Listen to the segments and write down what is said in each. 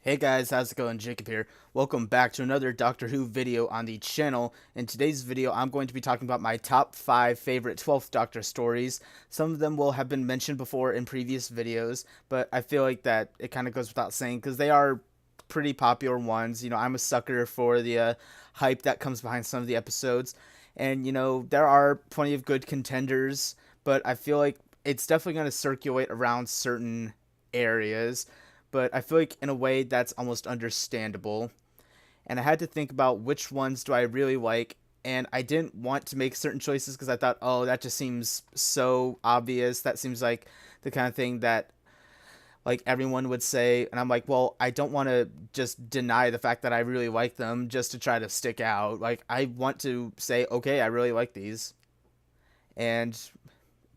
Hey guys, how's it going? Jacob here. Welcome back to another Doctor Who video on the channel. In today's video, I'm going to be talking about my top 5 favorite 12th Doctor stories. Some of them will have been mentioned before in previous videos, but I feel like that it kind of goes without saying because they are pretty popular ones. I'm a sucker for the hype that comes behind some of the episodes. And, there are plenty of good contenders, but I feel like it's definitely going to circulate around certain areas, but I feel like in a way that's almost understandable. And I had to think about which ones do I really like, and I didn't want to make certain choices because I thought, oh, that just seems so obvious. That seems like the kind of thing that like everyone would say, and I'm like, well, I don't want to just deny the fact that I really like them just to try to stick out. Like I want to say, okay, I really like these. And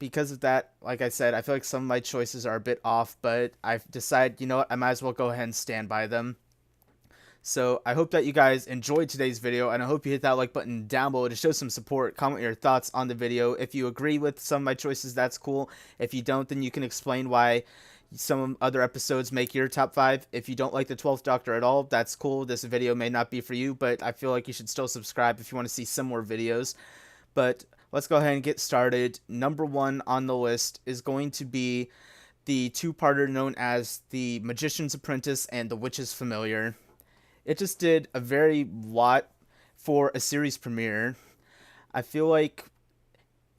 because of that, like I said, I feel like some of my choices are a bit off, but I've decided, you know what, I might as well go ahead and stand by them. So I hope that you guys enjoyed today's video, and I hope you hit that like button down below to show some support. Comment your thoughts on the video. If you agree with some of my choices, that's cool. If you don't, then you can explain why some other episodes make your top 5. If you don't like the 12th Doctor at all, that's cool. This video may not be for you, but I feel like you should still subscribe if you want to see some more videos. But let's go ahead and get started. Number 1 on the list is going to be the two-parter known as The Magician's Apprentice and The Witch's Familiar. It just did a very lot for a series premiere. I feel like,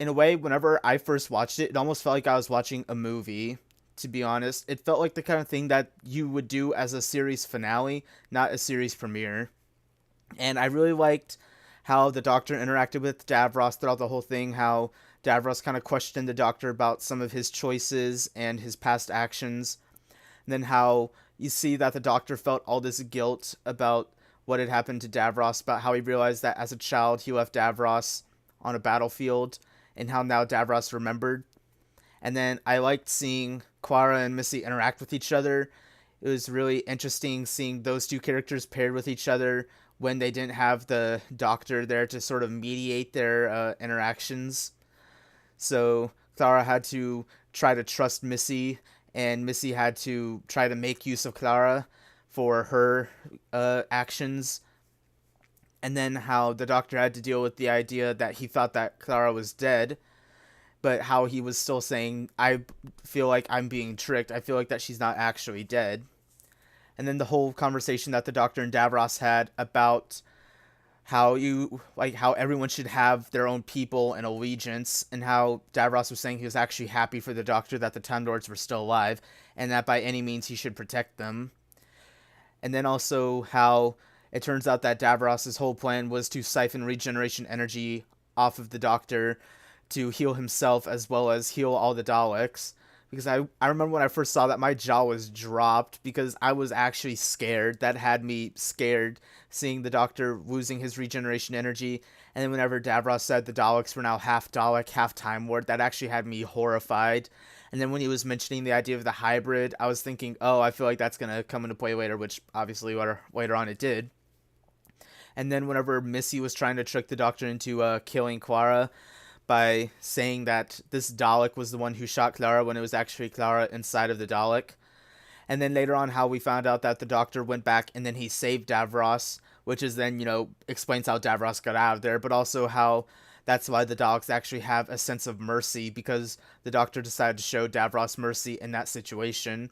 in a way, whenever I first watched it, it almost felt like I was watching a movie, to be honest. It felt like the kind of thing that you would do as a series finale, not a series premiere. And I really liked how the Doctor interacted with Davros throughout the whole thing, how Davros kind of questioned the Doctor about some of his choices and his past actions, and then how you see that the Doctor felt all this guilt about what had happened to Davros, about how he realized that as a child he left Davros on a battlefield, and how now Davros remembered. And then I liked seeing Clara and Missy interact with each other. It was really interesting seeing those two characters paired with each other when they didn't have the Doctor there to sort of mediate their interactions. So Clara had to try to trust Missy, and Missy had to try to make use of Clara for her actions. And then how the Doctor had to deal with the idea that he thought that Clara was dead, but how he was still saying, I feel like I'm being tricked. I feel like that she's not actually dead. And then the whole conversation that the Doctor and Davros had about how everyone should have their own people and allegiance, and how Davros was saying he was actually happy for the Doctor that the Time Lords were still alive, and that by any means he should protect them. And then also how it turns out that Davros's whole plan was to siphon regeneration energy off of the Doctor to heal himself as well as heal all the Daleks. Because I remember when I first saw that, my jaw was dropped because I was actually scared. That had me scared, seeing the Doctor losing his regeneration energy. And then whenever Davros said the Daleks were now half Dalek, half Time Lord, that actually had me horrified. And then when he was mentioning the idea of the hybrid, I was thinking, oh, I feel like that's going to come into play later, which obviously later on it did. And then whenever Missy was trying to trick the Doctor into killing Clara by saying that this Dalek was the one who shot Clara when it was actually Clara inside of the Dalek. And then later on how we found out that the Doctor went back and then he saved Davros, which is then, explains how Davros got out of there, but also how that's why the Daleks actually have a sense of mercy, because the Doctor decided to show Davros mercy in that situation.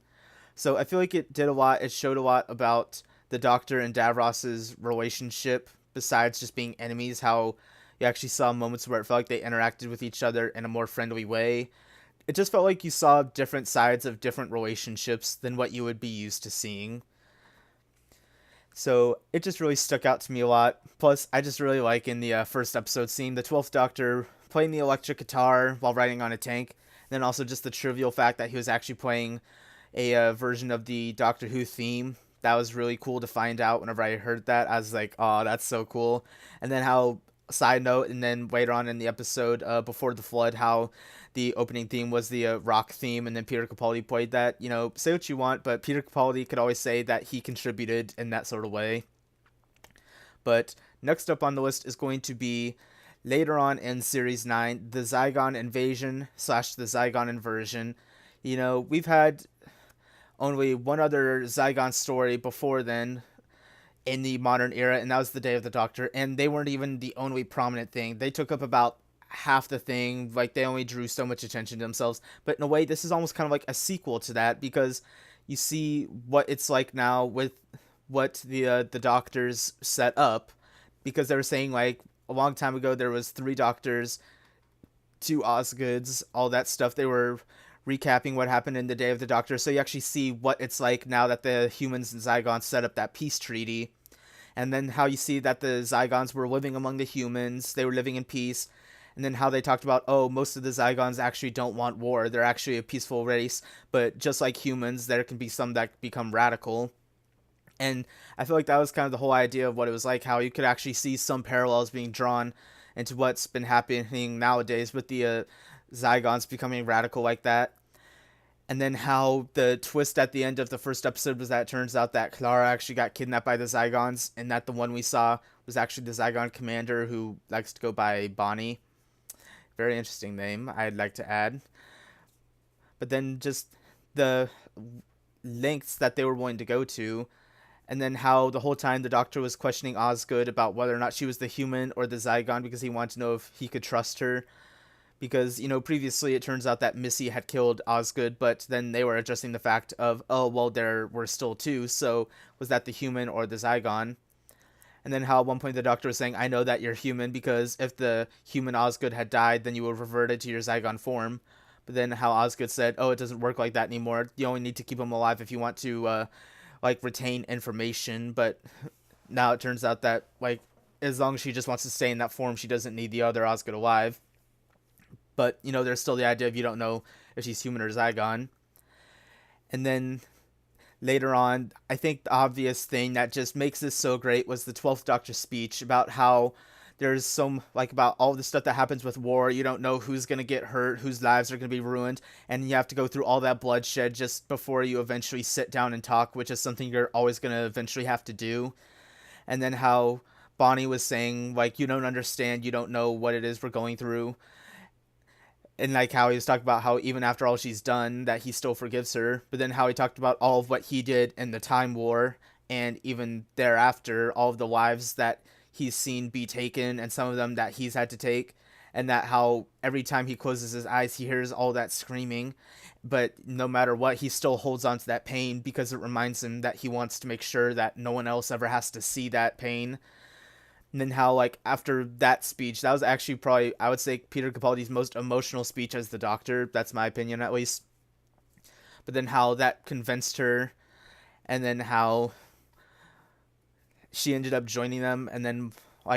So I feel like it did a lot. It showed a lot about the Doctor and Davros's relationship, besides just being enemies, how you actually saw moments where it felt like they interacted with each other in a more friendly way. It just felt like you saw different sides of different relationships than what you would be used to seeing. So it just really stuck out to me a lot. Plus, I just really like in the first episode seeing the 12th Doctor playing the electric guitar while riding on a tank. And then also just the trivial fact that he was actually playing a version of the Doctor Who theme. That was really cool to find out. Whenever I heard that, I was like, oh, that's so cool. And then how, side note, and then later on in the episode, Before the Flood, how the opening theme was the rock theme, and then Peter Capaldi played that. Say what you want, but Peter Capaldi could always say that he contributed in that sort of way. But next up on the list is going to be later on in Series 9, the Zygon Invasion / the Zygon Inversion. We've had only one other Zygon story before then in the modern era, and that was the Day of the Doctor. And they weren't even the only prominent thing. They took up about half the thing. Like, they only drew so much attention to themselves. But in a way, this is almost kind of like a sequel to that, because you see what it's like now with what the Doctors set up. Because they were saying, like, a long time ago there was 3 Doctors, 2 Osgoods, all that stuff. They were recapping what happened in the Day of the Doctor, so you actually see what it's like now that the humans and Zygons set up that peace treaty. And then how you see that the Zygons were living among the humans, they were living in peace. And then how they talked about, oh, most of the Zygons actually don't want war, they're actually a peaceful race, but just like humans, there can be some that become radical. And I feel like that was kind of the whole idea of what it was like, how you could actually see some parallels being drawn into what's been happening nowadays with the Zygons becoming radical like that. And then how the twist at the end of the first episode was that it turns out that Clara actually got kidnapped by the Zygons, and that the one we saw was actually the Zygon commander, who likes to go by Bonnie. Very interesting name, I'd like to add. But then just the lengths that they were willing to go to, and then how the whole time the Doctor was questioning Osgood about whether or not she was the human or the Zygon, because he wanted to know if he could trust her. Because, previously it turns out that Missy had killed Osgood, but then they were addressing the fact of, oh, well, there were still 2, so was that the human or the Zygon? And then how at one point the Doctor was saying, I know that you're human, because if the human Osgood had died, then you would have reverted to your Zygon form. But then how Osgood said, oh, it doesn't work like that anymore. You only need to keep him alive if you want to, retain information. But now it turns out that, as long as she just wants to stay in that form, she doesn't need the other Osgood alive. But, there's still the idea of you don't know if she's human or Zygon. And then later on, I think the obvious thing that just makes this so great was the 12th Doctor's speech about how there's about all the stuff that happens with war. You don't know who's going to get hurt, whose lives are going to be ruined, and you have to go through all that bloodshed just before you eventually sit down and talk, which is something you're always going to eventually have to do. And then how Bonnie was saying, you don't understand, you don't know what it is we're going through. And how he was talking about how even after all she's done, that he still forgives her. But then how he talked about all of what he did in the Time War, and even thereafter, all of the lives that he's seen be taken, and some of them that he's had to take. And that how every time he closes his eyes, he hears all that screaming. But no matter what, he still holds on to that pain, because it reminds him that he wants to make sure that no one else ever has to see that pain. And then how, after that speech, that was actually probably, I would say, Peter Capaldi's most emotional speech as the Doctor. That's my opinion, at least. But then how that convinced her, and then how she ended up joining them, and then,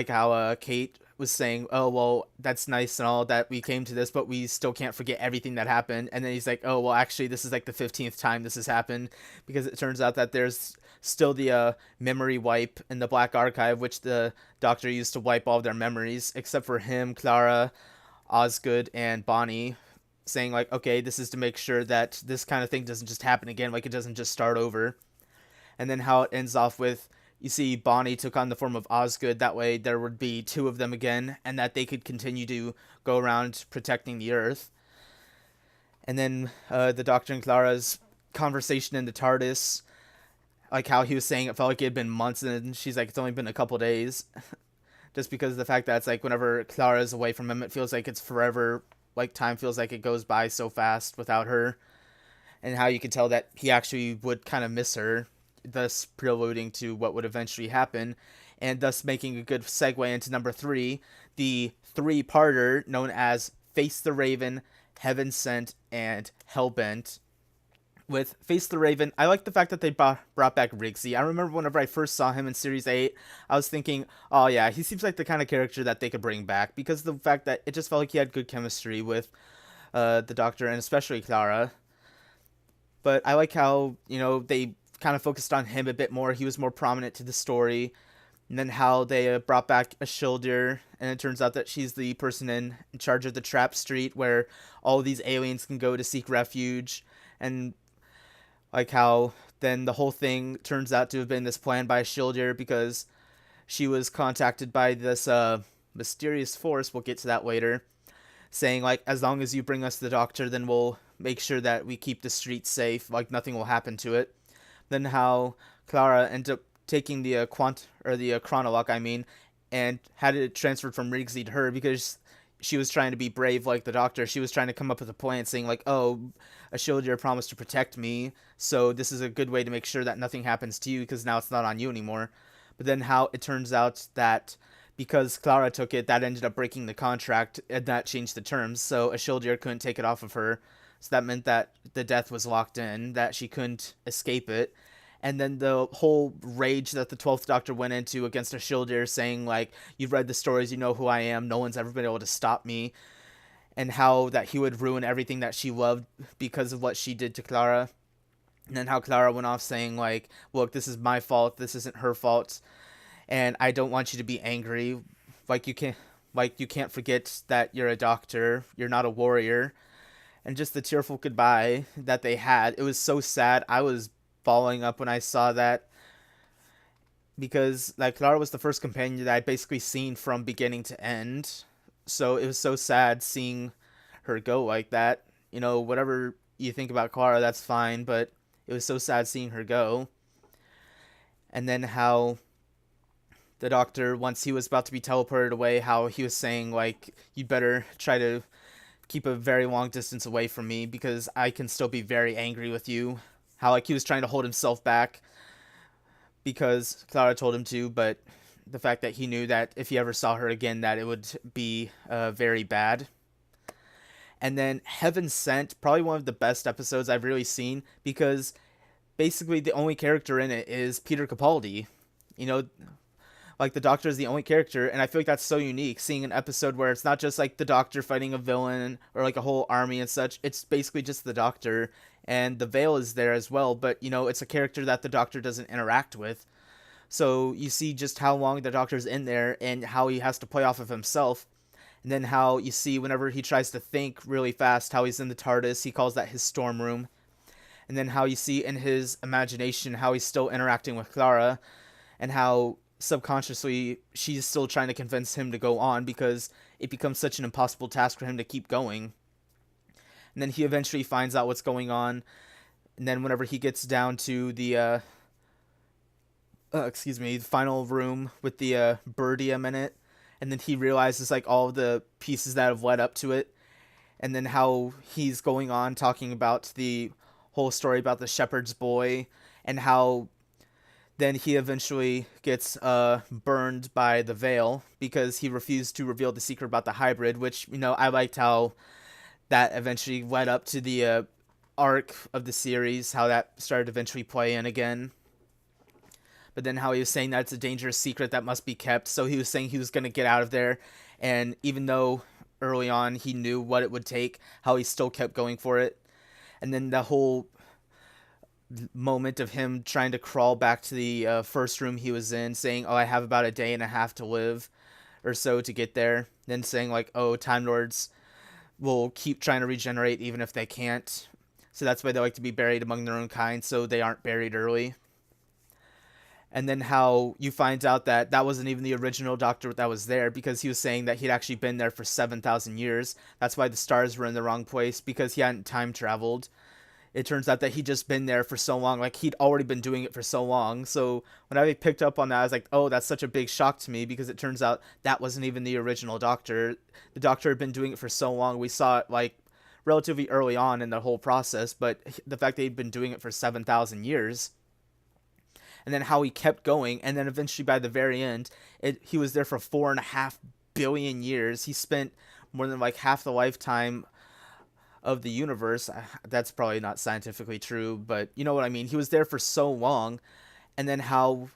how Kate was saying, oh, well, that's nice and all that we came to this, but we still can't forget everything that happened. And then he's like, oh, well, actually, this is, the 15th time this has happened, because it turns out that there's still the memory wipe in the Black Archive, which the Doctor used to wipe all of their memories, except for him, Clara, Osgood, and Bonnie, saying, okay, this is to make sure that this kind of thing doesn't just happen again, it doesn't just start over. And then how it ends off with, you see Bonnie took on the form of Osgood, that way there would be 2 of them again, and that they could continue to go around protecting the Earth. And then the Doctor and Clara's conversation in the TARDIS, how he was saying it felt like it had been months, and she's like, it's only been a couple days. Just because of the fact that it's whenever Clara's away from him, it feels like it's forever. Time feels like it goes by so fast without her. And how you can tell that he actually would kind of miss her, thus preluding to what would eventually happen, and thus making a good segue into number 3, the 3-parter known as Face the Raven, Heaven Sent, and Hellbent. With Face the Raven, I like the fact that they brought back Rigsy. I remember whenever I first saw him in Series 8, I was thinking, oh yeah, he seems like the kind of character that they could bring back, because of the fact that it just felt like he had good chemistry with the Doctor, and especially Clara. But I like how, they kind of focused on him a bit more. He was more prominent to the story. And then how they brought back Ashildr, and it turns out that she's the person in charge of the Trap Street, where all these aliens can go to seek refuge. And how then the whole thing turns out to have been this plan by Ashildr, because she was contacted by this mysterious force, we'll get to that later, saying, as long as you bring us the Doctor, then we'll make sure that we keep the streets safe, like nothing will happen to it. Then how Clara ended up taking the chronolock, I mean, and had it transferred from Rigsy to her because she was trying to be brave like the Doctor. She was trying to come up with a plan saying like, oh, a Shieldier promised to protect me, so this is a good way to make sure that nothing happens to you because now it's not on you anymore. But then how it turns out that because Clara took it, that ended up breaking the contract and that changed the terms, so a Shieldier couldn't take it off of her. So that meant that the death was locked in, that she couldn't escape it. And then the whole rage that the 12th Doctor went into against a Shieldier, saying like, you've read the stories, you know who I am, no one's ever been able to stop me. And how that he would ruin everything that she loved because of what she did to Clara. And then how Clara went off saying like, look, this is my fault, this isn't her fault, and I don't want you to be angry. Like you can't forget that you're a doctor, you're not a warrior. And just the tearful goodbye that they had, it was so sad. I was falling up when I saw that because like Clara was the first companion that I'd basically seen from beginning to end. So it was so sad seeing her go like that. You know, whatever you think about Clara, that's fine, but it was so sad seeing her go. And then how the Doctor, once he was about to be teleported away, how he was saying like, you'd better try to keep a very long distance away from me because I can still be very angry with you. How like he was trying to hold himself back because Clara told him to, but the fact that he knew that if he ever saw her again that it would be very bad. And then Heaven Sent, probably one of the best episodes I've really seen because basically the only character in it is Peter Capaldi. You know, like the Doctor is the only character, and I feel like that's so unique, seeing an episode where it's not just like the Doctor fighting a villain or like a whole army and such. It's basically just the Doctor, and the Veil is there as well, but you know, it's a character that the Doctor doesn't interact with. So you see just how long the Doctor's in there and how he has to play off of himself. And then how you see whenever he tries to think really fast, how he's in the TARDIS, he calls that his storm room. And then how you see in his imagination how he's still interacting with Clara, and how subconsciously she's still trying to convince him to go on because it becomes such an impossible task for him to keep going. And then he eventually finds out what's going on. And then whenever he gets down to the final room with the Birdium in it, and then he realizes like all of the pieces that have led up to it, and then how he's going on talking about the whole story about the shepherd's boy, and how then he eventually gets burned by the Veil because he refused to reveal the secret about the hybrid, which, you know, I liked how that eventually led up to the arc of the series, how that started to eventually play in again. But then how he was saying that it's a dangerous secret that must be kept, so he was saying he was going to get out of there, and even though early on he knew what it would take, how he still kept going for it. And then the whole moment of him trying to crawl back to the first room he was in, saying, oh, I have about a day and a half to live or so to get there. Then saying like, oh, Time Lords will keep trying to regenerate even if they can't. So that's why they like to be buried among their own kind, so they aren't buried early. And then how you find out that that wasn't even the original Doctor that was there, because he was saying that he'd actually been there for 7,000 years. That's why the stars were in the wrong place, because he hadn't time traveled. It turns out that he'd just been there for so long, like he'd already been doing it for so long. So when I picked up on that, I was like, oh, that's such a big shock to me, because it turns out that wasn't even the original Doctor. The Doctor had been doing it for so long. We saw it like relatively early on in the whole process, but the fact that he'd been doing it for 7,000 years, and then how he kept going, and then eventually by the very end, he was there for 4.5 billion years. He spent more than like half the lifetime of the universe. That's probably not scientifically true, but you know what I mean. He was there for so long, and then how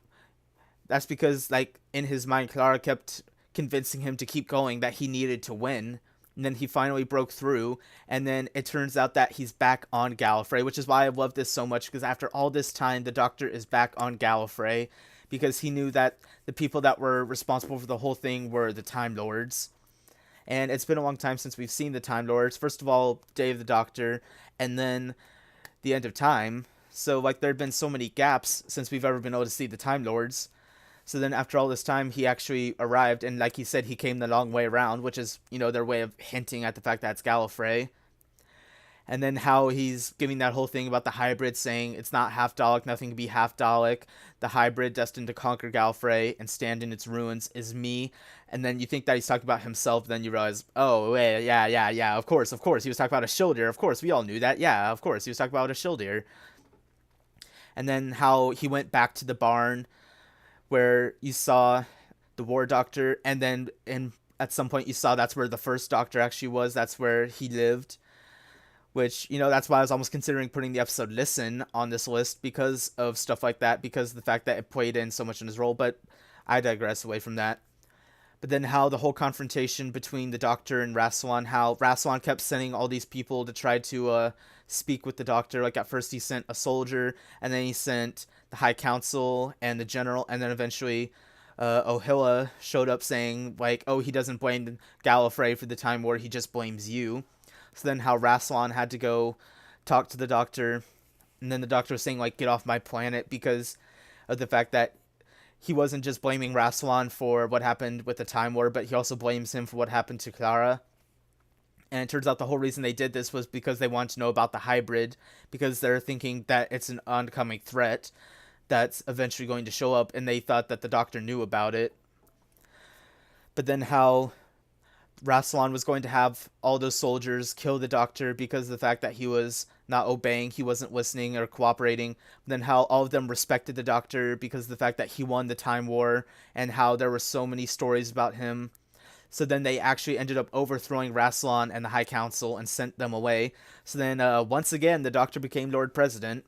that's because like in his mind, Clara kept convincing him to keep going, that he needed to win. And then he finally broke through, and then it turns out that he's back on Gallifrey, which is why I love this so much, because after all this time, the Doctor is back on Gallifrey, because he knew that the people that were responsible for the whole thing were the Time Lords. And it's been a long time since we've seen the Time Lords. First of all, Day of the Doctor, and then the End of Time. So, like, there have been so many gaps since we've ever been able to see the Time Lords. So then after all this time, he actually arrived, and like he said, he came the long way around, which is, you know, their way of hinting at the fact that it's Gallifrey. And then how he's giving that whole thing about the hybrid, saying it's not half Dalek, nothing can be half Dalek. The hybrid destined to conquer Gallifrey and stand in its ruins is me. And then you think that he's talking about himself, then you realize, oh, wait, yeah, of course. He was talking about a Shildir. Of course, we all knew that. Yeah, of course, he was talking about a Shildir. And then how he went back to the barn where you saw the War Doctor, and then at some point you saw that's where the first Doctor actually was. That's where he lived. Which, that's why I was almost considering putting the episode Listen on this list because of stuff like that, because of the fact that it played in so much in his role, but I digress away from that. But then how the whole confrontation between the Doctor and Rassilon, how Rassilon kept sending all these people to try to speak with the Doctor. Like, at first he sent a soldier, and then he sent the High Council and the General, and then eventually Ohila showed up saying, like, oh, he doesn't blame Gallifrey for the Time War, he just blames you. So then how Rassilon had to go talk to the Doctor, and then the Doctor was saying, like, get off my planet, because of the fact that he wasn't just blaming Rassilon for what happened with the Time War, but he also blames him for what happened to Clara. And it turns out the whole reason they did this was because they wanted to know about the hybrid, because they're thinking that it's an oncoming threat that's eventually going to show up, and they thought that the Doctor knew about it. But then how Rassilon was going to have all those soldiers kill the Doctor because of the fact that he was not obeying, he wasn't listening or cooperating. Then how all of them respected the Doctor because of the fact that he won the Time War, and how there were so many stories about him. So then they actually ended up overthrowing Rassilon and the High Council and sent them away. So then once again the Doctor became Lord President,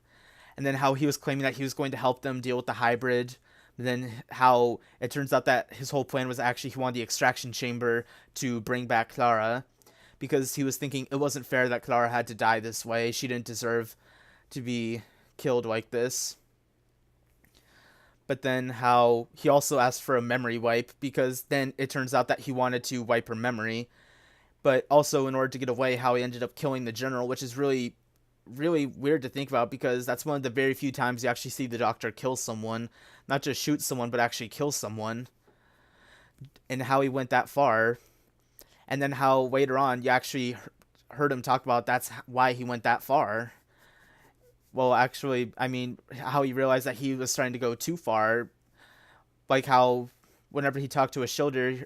and then how he was claiming that he was going to help them deal with the hybrid. Then how it turns out that his whole plan was actually he wanted the extraction chamber to bring back Clara, because he was thinking it wasn't fair that Clara had to die this way. She didn't deserve to be killed like this. But then how he also asked for a memory wipe, because then it turns out that he wanted to wipe her memory. But also, in order to get away, how he ended up killing the General, which is really weird to think about, because that's one of the very few times you actually see the Doctor kill someone. Not just shoot someone, but actually kill someone. And how he went that far. And then how later on you actually heard him talk about that's why he went that far. Well, actually, I mean, how he realized that he was trying to go too far. Like how whenever he talked to a Shildir,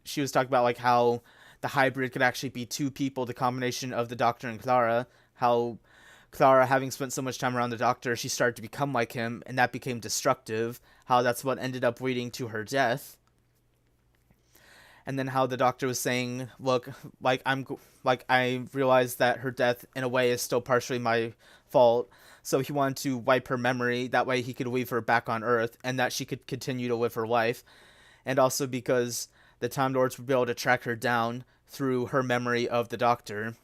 she was talking about like how the hybrid could actually be two people, the combination of the Doctor and Clara. How Clara, having spent so much time around the Doctor, she started to become like him, and that became destructive. How that's what ended up leading to her death. And then how the Doctor was saying, look, I realized that her death in a way is still partially my fault. So he wanted to wipe her memory, that way he could leave her back on Earth, and that she could continue to live her life. And also because the Time Lords would be able to track her down through her memory of the Doctor.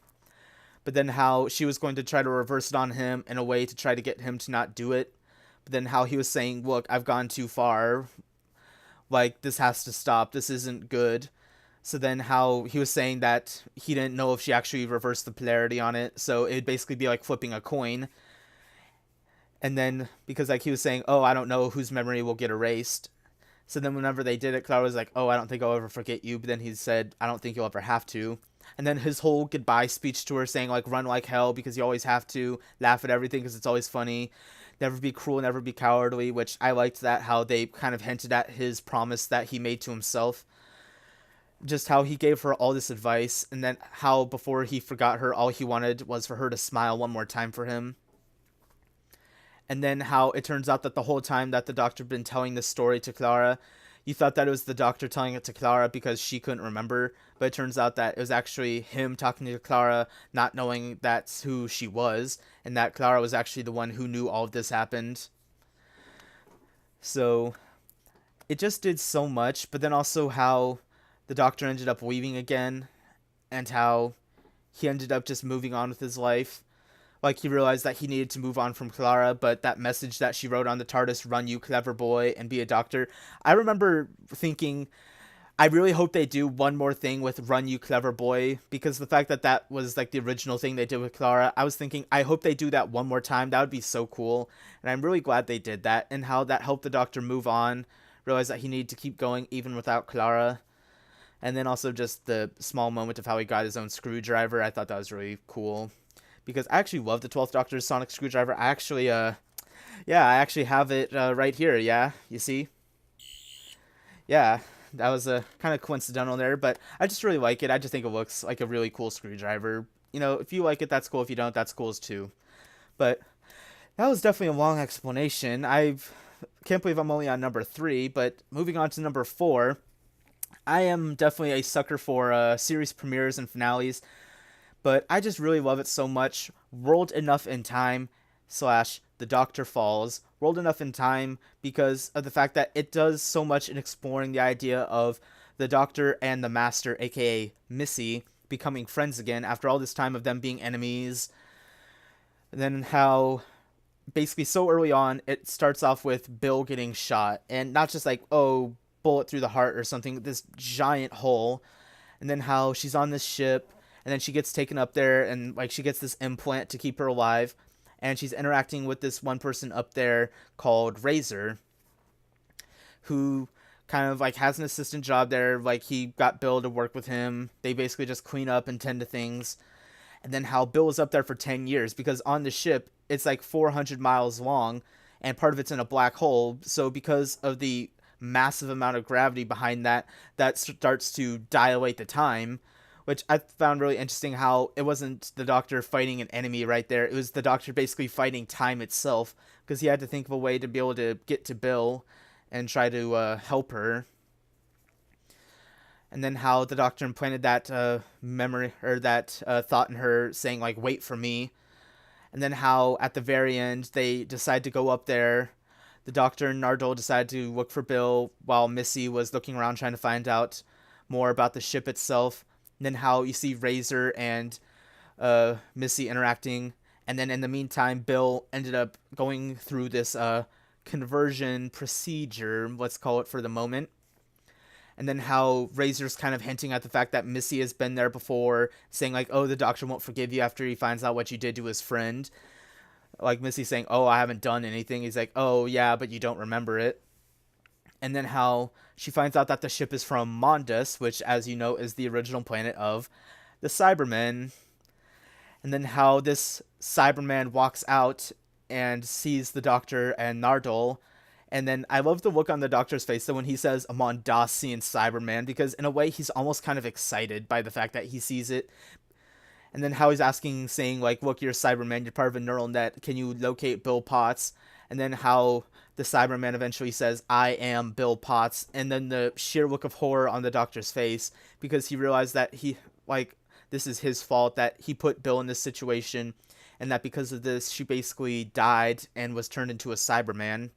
But then how she was going to try to reverse it on him in a way to try to get him to not do it. But then how he was saying, look, I've gone too far. Like, this has to stop. This isn't good. So then how he was saying that he didn't know if she actually reversed the polarity on it. So it'd basically be like flipping a coin. And then, because like he was saying, oh, I don't know whose memory will get erased. So then whenever they did it, Clara was like, oh, I don't think I'll ever forget you. But then he said, I don't think you'll ever have to. And then his whole goodbye speech to her saying, like, run like hell because you always have to, laugh at everything because it's always funny, never be cruel, never be cowardly, which I liked that, how they kind of hinted at his promise that he made to himself. Just how he gave her all this advice, and then how before he forgot her, all he wanted was for her to smile one more time for him. And then how it turns out that the whole time that the Doctor had been telling this story to Clara, you thought that it was the Doctor telling it to Clara because she couldn't remember, but it turns out that it was actually him talking to Clara, not knowing that's who she was, and that Clara was actually the one who knew all of this happened. So it just did so much, but then also how the Doctor ended up leaving again, and how he ended up just moving on with his life. Like, he realized that he needed to move on from Clara, but that message that she wrote on the TARDIS, run you clever boy and be a doctor, I remember thinking, I really hope they do one more thing with run you clever boy, because the fact that that was like the original thing they did with Clara, I was thinking, I hope they do that one more time, that would be so cool, and I'm really glad they did that, and how that helped the Doctor move on, realize that he needed to keep going even without Clara. And then also just the small moment of how he got his own screwdriver, I thought that was really cool. because I actually love the 12th Doctor's sonic screwdriver. I actually have it right here. Yeah, you see? Yeah, that was kind of coincidental there, but I just really like it. I just think it looks like a really cool screwdriver. If you like it, that's cool. If you don't, that's cool too. But that was definitely a long explanation. I can't believe I'm only on number 3, but moving on to number 4, I am definitely a sucker for series premieres and finales, but I just really love it so much. World Enough in Time slash The Doctor Falls. World Enough in Time because of the fact that it does so much in exploring the idea of the Doctor and the Master, aka Missy, becoming friends again after all this time of them being enemies. And then how basically so early on it starts off with Bill getting shot, and not just like, oh, bullet through the heart or something, this giant hole. And then how she's on this ship, and then she gets taken up there, and like she gets this implant to keep her alive, and she's interacting with this one person up there called Razor, who kind of like has an assistant job there. Like he got Bill to work with him. They basically just clean up and tend to things. And then how Bill was up there for 10 years because on the ship it's like 400 miles long, and part of it's in a black hole. So because of the massive amount of gravity behind that, that starts to dilate the time, which I found really interesting. How it wasn't the Doctor fighting an enemy right there, it was the Doctor basically fighting time itself, because he had to think of a way to be able to get to Bill and try to help her. And then how the Doctor implanted that memory, or that thought in her, saying like, wait for me. And then how at the very end they decide to go up there. The Doctor and Nardole decided to look for Bill while Missy was looking around trying to find out more about the ship itself. And then how you see Razor and Missy interacting. And then in the meantime, Bill ended up going through this conversion procedure, let's call it for the moment. And then how Razor's kind of hinting at the fact that Missy has been there before, saying like, oh, the Doctor won't forgive you after he finds out what you did to his friend. Like Missy saying, oh, I haven't done anything. He's like, oh, yeah, but you don't remember it. And then how she finds out that the ship is from Mondas, which, as you know, is the original planet of the Cybermen. And then how this Cyberman walks out and sees the Doctor and Nardole. And then I love the look on the Doctor's face, so when he says a Mondasian Cyberman, because in a way he's almost kind of excited by the fact that he sees it. And then how he's asking, saying like, look, you're a Cyberman, you're part of a neural net, can you locate Bill Potts? And then how the Cyberman eventually says, I am Bill Potts. And then the sheer look of horror on the Doctor's face, because he realized that this is his fault, that he put Bill in this situation, and that because of this she basically died and was turned into a Cyberman.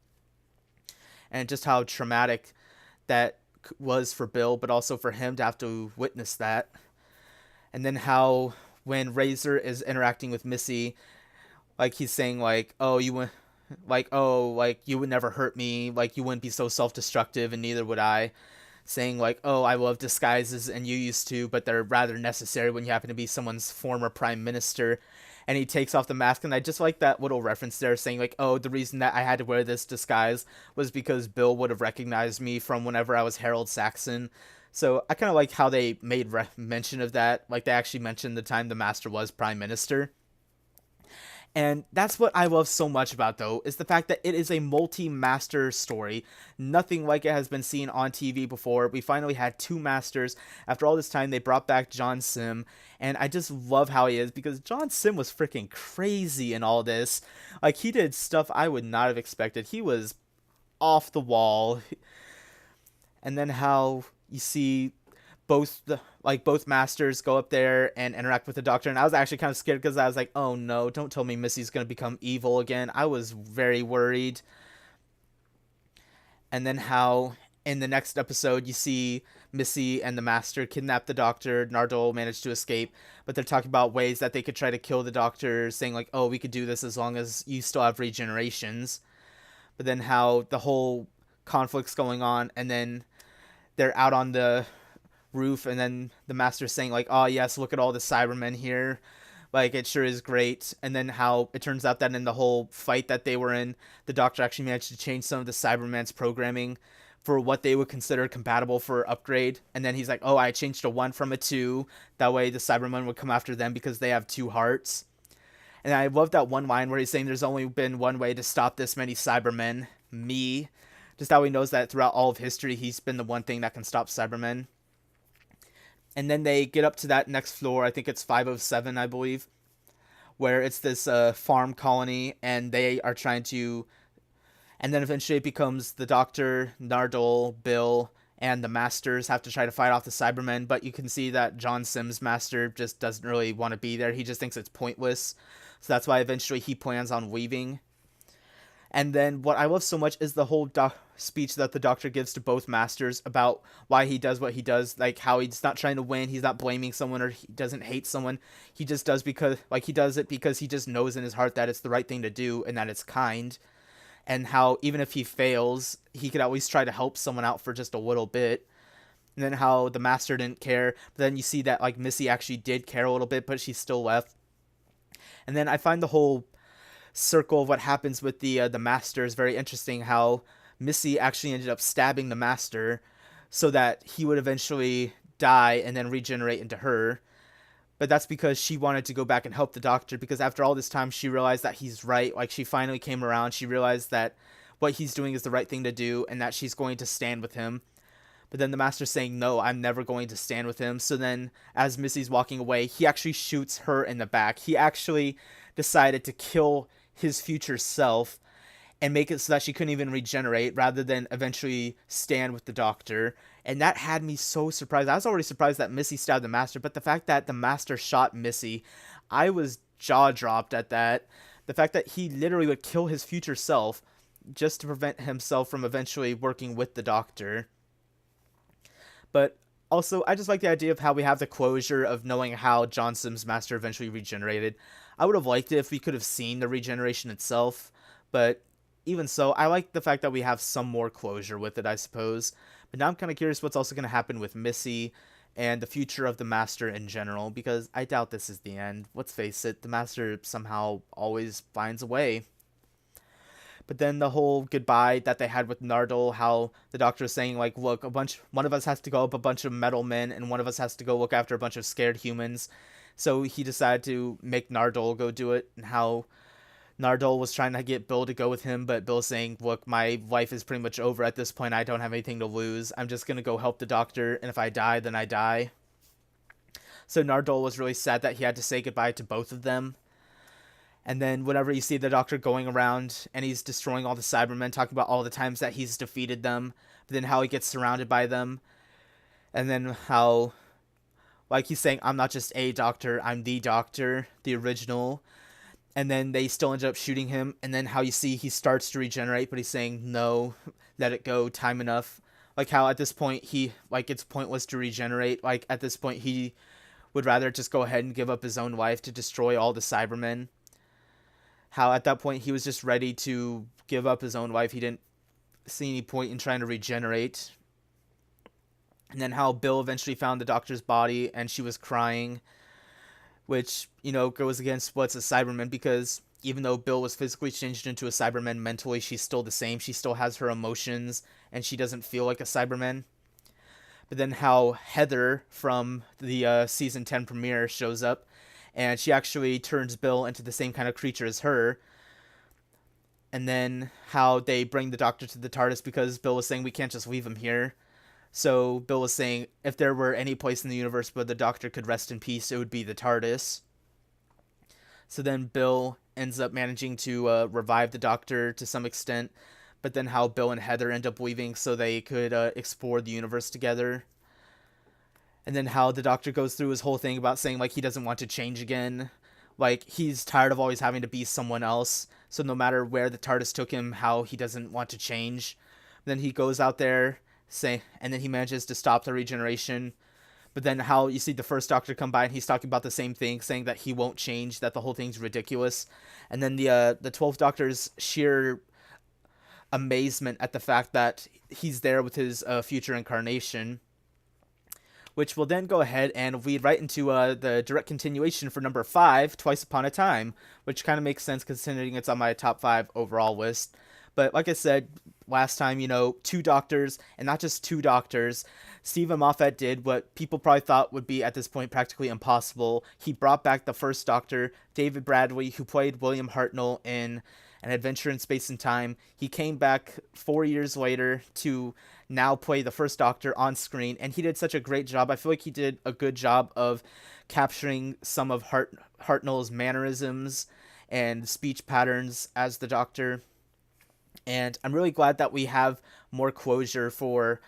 And just how traumatic that was for Bill, but also for him to have to witness that. And then how when Razor is interacting with Missy, like he's saying like, oh, you would, you would never hurt me, like you wouldn't be so self-destructive, and neither would I. Saying like, oh, I love disguises and you used to, but they're rather necessary when you happen to be someone's former prime minister. And he takes off the mask, and I just like that little reference there, saying like, oh, the reason that I had to wear this disguise was because Bill would have recognized me from whenever I was Harold Saxon. So I kind of like how they made mention of that, like they actually mentioned the time the Master was prime minister. And that's what I love so much about, though, is the fact that it is a multi-master story. Nothing like it has been seen on TV before. We finally had 2 masters. After all this time, they brought back John Sim, and I just love how he is, because John Sim was freaking crazy in all this. Like, he did stuff I would not have expected. He was off the wall. And then how you see both masters go up there and interact with the Doctor, and I was actually kind of scared, because I was like, oh no, don't tell me Missy's gonna become evil again. I was very worried. And then how in the next episode you see Missy and the Master kidnap the Doctor. Nardole managed to escape, but they're talking about ways that they could try to kill the Doctor, saying like, oh, we could do this as long as you still have regenerations. But then how the whole conflict's going on, and then they're out on the roof, and then the Master's saying like, oh yes, look at all the Cybermen here, like it sure is great. And then how it turns out that in the whole fight that they were in, the Doctor actually managed to change some of the Cybermen's programming for what they would consider compatible for upgrade. And then he's like, oh, I changed a 1 from a 2, that way the Cybermen would come after them because they have 2 hearts. And I love that one line where he's saying there's only been one way to stop this many Cybermen, me. Just how he knows that throughout all of history, he's been the one thing that can stop Cybermen. And then they get up to that next floor, I think it's 507, I believe, where it's this farm colony, and they are trying to. And then eventually it becomes the Doctor, Nardole, Bill, and the Masters have to try to fight off the Cybermen, but you can see that John Sims' Master just doesn't really want to be there. He just thinks it's pointless. So that's why eventually he plans on leaving. And then what I love so much is the whole speech that the Doctor gives to both Masters about why he does what he does, like how he's not trying to win, he's not blaming someone, or he doesn't hate someone. He just does he does it because he just knows in his heart that it's the right thing to do and that it's kind. And how even if he fails, he could always try to help someone out for just a little bit. And then how the Master didn't care, but then you see that like Missy actually did care a little bit, but she still left. And then I find the whole circle of what happens with the Master is very interesting. How Missy actually ended up stabbing the Master so that he would eventually die and then regenerate into her. But that's because she wanted to go back and help the Doctor, because after all this time she realized that he's right. Like, she finally came around. She realized that what he's doing is the right thing to do and that she's going to stand with him. But then the Master's saying, no, I'm never going to stand with him. So then as Missy's walking away, he actually shoots her in the back. He actually decided to kill his future self and make it so that she couldn't even regenerate, rather than eventually stand with the Doctor. And that had me so surprised. I was already surprised that Missy stabbed the Master, but the fact that the Master shot Missy, I was jaw-dropped at that. The fact that he literally would kill his future self just to prevent himself from eventually working with the Doctor. But also, I just like the idea of how we have the closure of knowing how John Sims' Master eventually regenerated. I would have liked it if we could have seen the regeneration itself, but even so, I like the fact that we have some more closure with it, I suppose. But now I'm kind of curious what's also going to happen with Missy and the future of the Master in general, because I doubt this is the end. Let's face it, the Master somehow always finds a way. But then the whole goodbye that they had with Nardole, how the Doctor is saying, like, look, one of us has to go up a bunch of metal men, and one of us has to go look after a bunch of scared humans. So he decided to make Nardole go do it, and how Nardole was trying to get Bill to go with him, but Bill's saying, look, my life is pretty much over at this point. I don't have anything to lose. I'm just going to go help the Doctor, and if I die, then I die. So Nardole was really sad that he had to say goodbye to both of them. And then whenever you see the Doctor going around and he's destroying all the Cybermen, talking about all the times that he's defeated them, but then how he gets surrounded by them, and then how, like, he's saying, I'm not just a Doctor, I'm the Doctor, the original. And then they still ended up shooting him, and then how you see he starts to regenerate, but he's saying, no, let it go, time enough. Like, how at this point it's pointless to regenerate. Like, at this point he would rather just go ahead and give up his own life to destroy all the Cybermen. How at that point he was just ready to give up his own life. He didn't see any point in trying to regenerate. And then how Bill eventually found the Doctor's body and she was crying, which, you know, goes against what's a Cyberman, because even though Bill was physically changed into a Cyberman, mentally she's still the same. She still has her emotions and she doesn't feel like a Cyberman. But then how Heather from the season 10 premiere shows up, and she actually turns Bill into the same kind of creature as her. And then how they bring the Doctor to the TARDIS because Bill was saying we can't just leave him here. So Bill was saying if there were any place in the universe where the Doctor could rest in peace, it would be the TARDIS. So then Bill ends up managing to revive the Doctor to some extent. But then how Bill and Heather end up leaving so they could explore the universe together. And then how the Doctor goes through his whole thing about saying, like, he doesn't want to change again. Like, he's tired of always having to be someone else. So no matter where the TARDIS took him, how he doesn't want to change. Then he goes out there, and then he manages to stop the regeneration. But then how you see the first Doctor come by and he's talking about the same thing, saying that he won't change, that the whole thing's ridiculous. And then the 12th Doctor's sheer amazement at the fact that he's there with his future incarnation. Which will then go ahead and lead right into the direct continuation for number 5, Twice Upon a Time, which kind of makes sense considering it's on my top 5 overall list. But like I said, last time, you know, two doctors, and not just two doctors. Stephen Moffat did what people probably thought would be at this point practically impossible. He brought back the first Doctor, David Bradley, who played William Hartnell in An Adventure in Space and Time. He came back 4 years later to now play the first Doctor on screen, and he did such a great job. I feel like he did a good job of capturing some of Hartnell's mannerisms and speech patterns as the Doctor. And I'm really glad that we have more closure for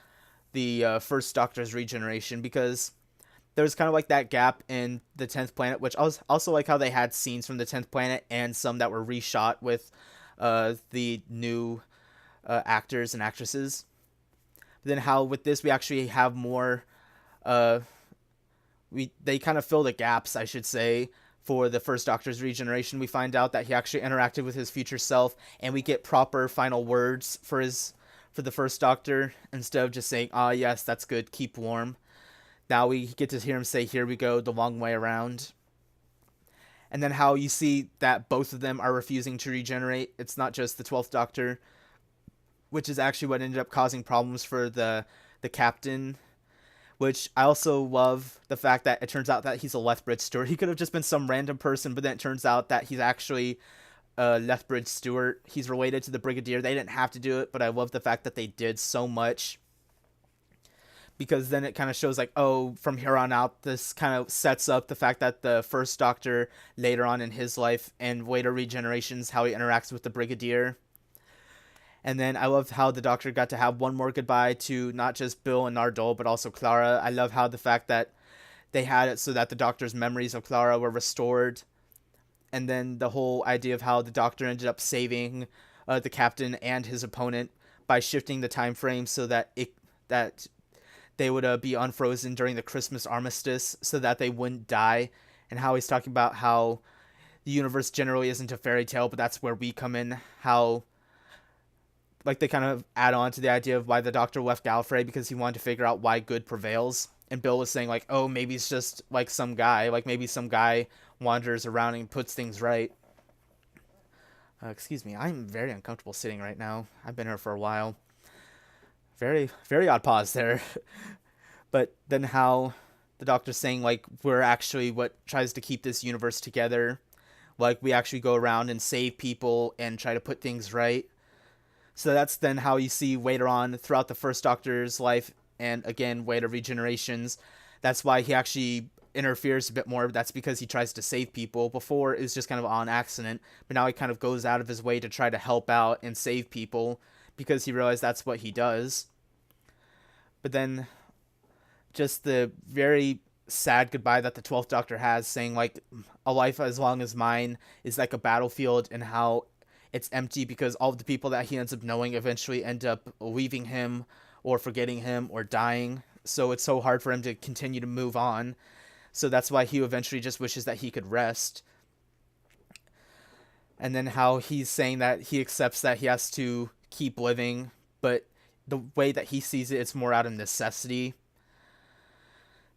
the first Doctor's regeneration, because there was kind of like that gap in the 10th Planet, which I was also like how they had scenes from the 10th Planet and some that were reshot with the new actors and actresses. But then how with this we actually have more, they kind of fill the gaps, I should say, for the first Doctor's regeneration. We find out that he actually interacted with his future self, and we get proper final words for the first Doctor, instead of just saying, "Ah, yes, that's good, keep warm." Now we get to hear him say, "Here we go, the long way around." And then how you see that both of them are refusing to regenerate. It's not just the 12th Doctor, which is actually what ended up causing problems for the captain. Which I also love the fact that it turns out that he's a Lethbridge steward. He could have just been some random person, but then it turns out that he's actually a Lethbridge steward. He's related to the Brigadier. They didn't have to do it, but I love the fact that they did so much, because then it kind of shows like, oh, from here on out, this kind of sets up the fact that the first Doctor later on in his life and later regenerations, how he interacts with the Brigadier. And then I love how the Doctor got to have one more goodbye to not just Bill and Nardole, but also Clara. I love how the fact that they had it so that the Doctor's memories of Clara were restored. And then the whole idea of how the Doctor ended up saving the captain and his opponent by shifting the time frame so that they would be unfrozen during the Christmas armistice so that they wouldn't die. And how he's talking about how the universe generally isn't a fairy tale, but that's where we come in. How like they kind of add on to the idea of why the Doctor left Gallifrey, because he wanted to figure out why good prevails. And Bill was saying like, oh, maybe it's just like some guy, wanders around and puts things right. Excuse me, I'm very uncomfortable sitting right now. I've been here for a while. Very, very odd pause there. But then how the Doctor's saying like, we're actually what tries to keep this universe together. Like we actually go around and save people and try to put things right. So that's then how you see later on throughout the first Doctor's life, and again later regenerations, that's why he actually interferes a bit more. That's because he tries to save people. Before it was just kind of on accident, but now he kind of goes out of his way to try to help out and save people, because he realized that's what he does. But then just the very sad goodbye that the 12th Doctor has, saying like, a life as long as mine is like a battlefield, and how it's empty because all of the people that he ends up knowing eventually end up leaving him or forgetting him or dying. So it's so hard for him to continue to move on. So that's why he eventually just wishes that he could rest. And then how he's saying that he accepts that he has to keep living, but the way that he sees it, it's more out of necessity.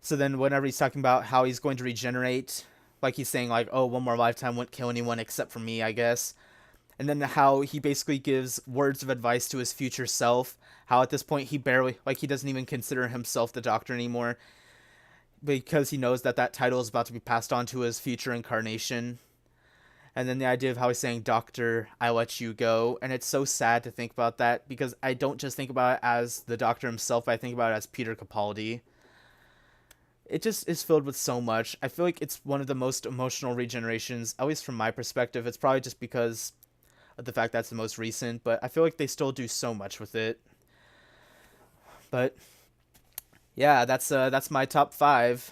So then whenever he's talking about how he's going to regenerate, like he's saying like, oh, one more lifetime wouldn't kill anyone except for me, I guess. And then how he basically gives words of advice to his future self. How at this point he doesn't even consider himself the Doctor anymore, because he knows that title is about to be passed on to his future incarnation. And then the idea of how he's saying, Doctor, I let you go. And it's so sad to think about that, because I don't just think about it as the Doctor himself, I think about it as Peter Capaldi. It just is filled with so much. I feel like it's one of the most emotional regenerations, at least from my perspective. It's probably just because of the fact that's the most recent, but I feel like they still do so much with it. But yeah, that's my top 5.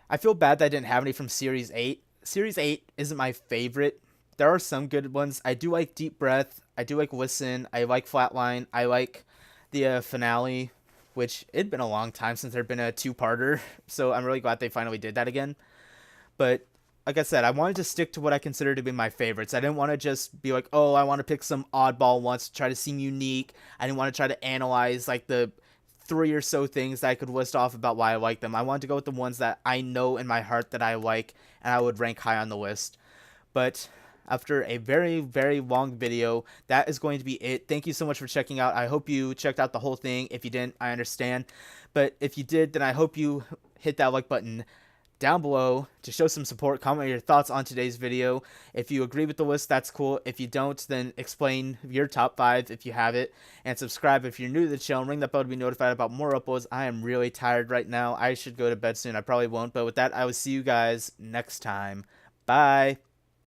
I feel bad that I didn't have any from Series 8. Series 8 isn't my favorite. There are some good ones. I do like Deep Breath. I do like Listen. I like Flatline. I like the finale, which it'd been a long time since there'd been a 2-parter, so I'm really glad they finally did that again. But like I said, I wanted to stick to what I consider to be my favorites. I didn't want to just be like, oh, I want to pick some oddball ones to try to seem unique. I didn't want to try to analyze like the 3 or so things that I could list off about why I like them. I wanted to go with the ones that I know in my heart that I like, and I would rank high on the list. But after a very, very long video. That is going to be it. Thank you so much for checking out. I hope you checked out the whole thing. If you didn't, I understand. But if you did, then I hope you hit that like button down below to show some support. Comment your thoughts on today's video. If you agree with the list, that's cool. If you don't, then explain your top 5 if you have it, and subscribe if you're new to the channel. Ring that bell to be notified about more uploads. I am really tired right now. I should go to bed soon. I probably won't, but with that, I will see you guys next time. Bye.